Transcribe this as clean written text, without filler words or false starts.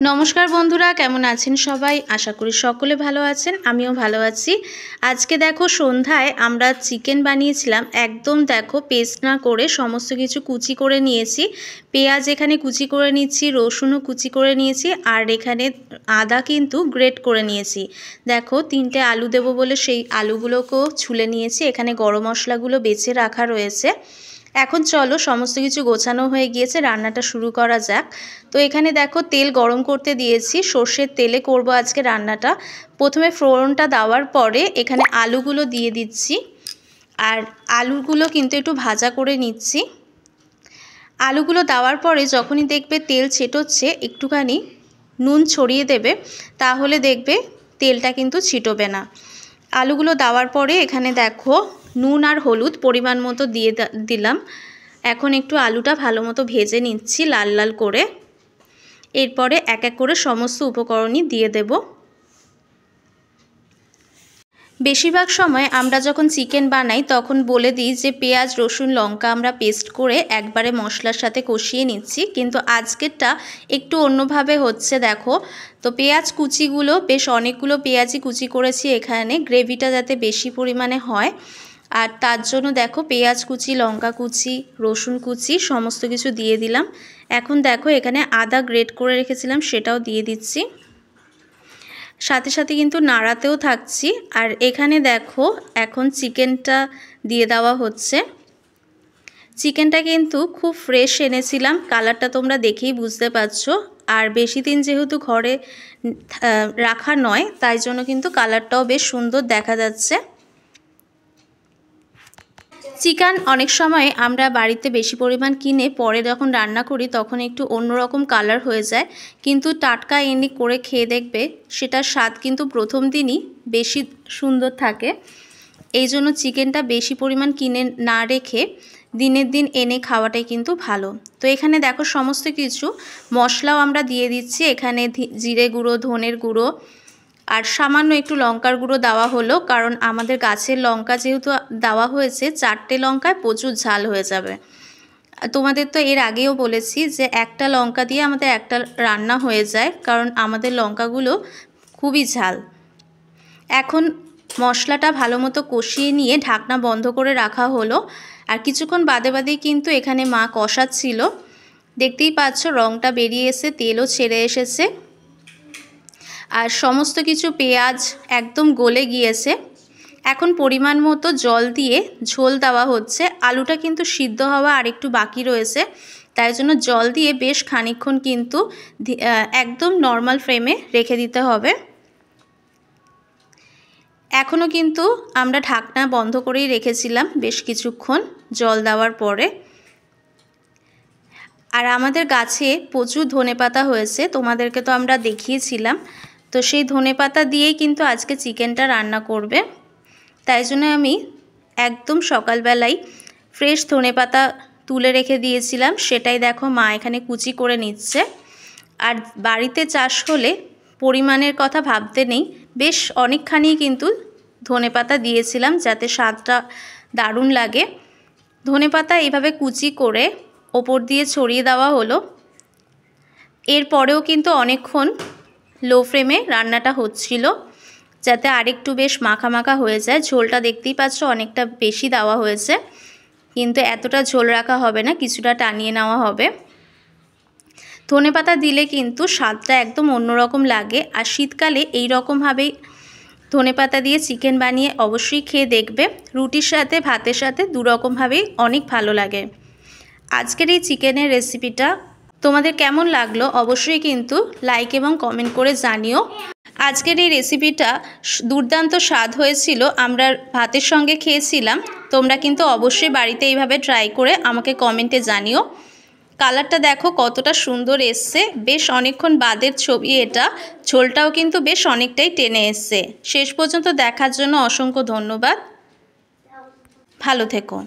नमस्कार बंधुरा केमन आছেন सबाई आशा करी सकले भालो आছেন आमिও भालो आছি। आज के देखो सन्ध्याय आमरा चिकेन बानिয়েছিলাম एकदम देखो पेस्ट ना करे समस्त किछु कुचि करे निয়েছি। पेঁয়াজ एखाने कुचि करे निচ্ছি, रसुनও कुचि करे निয়েছি আর एखाने आदा किन्तु ग्रेट करे निয়েছি। देखो तीनटे आलू देबो बोले सेई आलूगुलोकेও छुले निয়েছি। एखाने गरम मशलागुलो बेছে राखा रयेছে। এখন চলো সমস্ত কিছু গোছানো হয়ে গিয়েছে, রান্নাটা শুরু করা যাক। তো এখানে দেখো তেল গরম করতে দিয়েছি, সর্ষের তেলে করব আজকে রান্নাটা। প্রথমে ফোড়নটা দেওয়ার পরে এখানে আলুগুলো দিয়ে দিচ্ছি, আর আলুগুলো কিন্তু একটু ভাজা করে নিচ্ছি। আলুগুলো দেওয়ার পরে যখনই দেখবে তেল ছেটোচ্ছে একটুখানি নুন ছড়িয়ে দেবে, তাহলে দেখবে তেলটা কিন্তু ছিটবে না। আলুগুলো দেওয়ার পরে এখানে দেখো নুন আর হলুদ পরিমাণ মতো দিয়ে দিলাম। এখন একটু আলুটা ভালো মতো ভেজে নিচ্ছি লাল লাল করে। এরপরে এক এক করে সমস্ত উপকরণই দিয়ে দেব। বেশিরভাগ সময় আমরা যখন চিকেন বানাই তখন বলে দিই যে পেঁয়াজ রসুন লঙ্কা আমরা পেস্ট করে একবারে মশলার সাথে কষিয়ে নিচ্ছি, কিন্তু আজকেরটা একটু অন্যভাবে হচ্ছে। দেখো তো পেঁয়াজ কুচিগুলো বেশ অনেকগুলো পেঁয়াজই কুচি করেছি এখানে, গ্রেভিটা যাতে বেশি পরিমাণে হয়, আর তার জন্য দেখো পেঁয়াজ কুচি লঙ্কা কুচি রসুন কুচি সমস্ত কিছু দিয়ে দিলাম। এখন দেখো এখানে আদা গ্রেট করে রেখেছিলাম সেটাও দিয়ে দিচ্ছি, সাথে সাথে কিন্তু নাড়াতেও থাকছি। আর এখানে দেখো এখন চিকেনটা দিয়ে দেওয়া হচ্ছে। চিকেনটা কিন্তু খুব ফ্রেশ এনেছিলাম, কালারটা তোমরা দেখেই বুঝতে পারছো। আর বেশি দিন যেহেতু ঘরে রাখা নয় তাই জন্য কিন্তু কালারটাও বেশ সুন্দর দেখা যাচ্ছে। চিকেন অনেক সময় আমরা বাড়িতে বেশি পরিমাণ কিনে পরে যখন রান্না করি তখন একটু অন্যরকম কালার হয়ে যায়, কিন্তু টাটকা এনে করে খেয়ে দেখবে সেটার স্বাদ কিন্তু প্রথম দিনই বেশি সুন্দর থাকে। এই জন্য চিকেনটা বেশি পরিমাণ কিনে না রেখে দিনের দিন এনে খাওয়াটাই কিন্তু ভালো। তো এখানে দেখো সমস্ত কিছু মশলাও আমরা দিয়ে দিচ্ছি। এখানে জিরে গুঁড়ো ধনের গুঁড়ো আর সামান্য একটু লঙ্কার গুঁড়ো দেওয়া হলো, কারণ আমাদের গাছের লঙ্কা যেহেতু দেওয়া হয়েছে 4টে লঙ্কায় প্রচুর ঝাল হয়ে যাবে। তোমাদের তো এর আগেও বলেছি যে একটা লঙ্কা দিয়ে আমাদের একটা রান্না হয়ে যায়, কারণ আমাদের লঙ্কাগুলো খুবই ঝাল। এখন মশলাটা ভালো মতো কষিয়ে নিয়ে ঢাকনা বন্ধ করে রাখা হলো, আর কিছুক্ষণ বাদে বাদেই কিন্তু এখানে মা কষাচ্ছিল। দেখতেই পাচ্ছ রঙটা বেরিয়ে এসে তেলও ছেড়ে এসেছে, আর সমস্ত কিছু পেঁয়াজ একদম গলে গিয়েছে। এখন পরিমাণ মতো জল দিয়ে ঝোল দেওয়া হচ্ছে। আলুটা কিন্তু সিদ্ধ হওয়া আর একটু বাকি রয়েছে, তাই জন্য জল দিয়ে বেশ খানিকক্ষণ কিন্তু একদম নর্মাল ফ্লেমে রেখে দিতে হবে। এখনও কিন্তু আমরা ঢাকনা বন্ধ করেই রেখেছিলাম বেশ কিছুক্ষণ জল দেওয়ার পরে। আর আমাদের গাছে প্রচুর ধনেপাতা হয়েছে, তোমাদেরকে তো আমরা দেখিয়েছিলাম। তো সেই ধনেপাতা দিয়েই কিন্তু আজকে চিকেনটা রান্না করবে, তাই জন্য আমি একদম সকালবেলাই ফ্রেশ ধনেপাতা তুলে রেখে দিয়েছিলাম, সেটাই দেখো মা এখানে কুচি করে নিচ্ছে। আর বাড়িতে চাষ হলে পরিমাণের কথা ভাবতে নেই, বেশ অনেকখানি কিন্তু ধনেপাতা দিয়েছিলাম যাতে স্বাদটা দারুণ লাগে। ধনেপাতা এইভাবে কুচি করে ওপর দিয়ে ছড়িয়ে দেওয়া হলো। এরপরেও কিন্তু অনেকক্ষণ লো ফ্লেমে রান্নাটা হচ্ছিল যাতে আরেকটু বেশ মাখা মাখা হয়ে যায়। ঝোলটা দেখতেই পাচ্ছ অনেকটা বেশি দেওয়া হয়েছে, কিন্তু এতটা ঝোল রাখা হবে না, কিছুটা টানিয়ে নেওয়া হবে। ধনেপাতা দিলে কিন্তু স্বাদটা একদম অন্যরকম লাগে। আর শীতকালে এই রকমভাবেই ধনেপাতা দিয়ে চিকেন বানিয়ে অবশ্যই খেয়ে দেখবে, রুটির সাথে ভাতের সাথে দুরকমভাবেই অনেক ভালো লাগে। আজকের এই চিকেনের রেসিপিটা তোমাদের কেমন লাগলো অবশ্যই কিন্তু লাইক এবং কমেন্ট করে জানিও। আজকের এই রেসিপিটা দুর্দান্ত স্বাদ হয়েছিল, আমরা ভাতের সঙ্গে খেয়েছিলাম। তোমরা কিন্তু অবশ্যই বাড়িতে এইভাবে ট্রাই করে আমাকে কমেন্টে জানিও। কালারটা দেখো কতটা সুন্দর এসছে, বেশ অনেকক্ষণ বাদের ছবি এটা। ঝোলটাও কিন্তু বেশ অনেকটাই টেনে এসছে। শেষ পর্যন্ত দেখার জন্য অসংখ্য ধন্যবাদ। ভালো থেকো।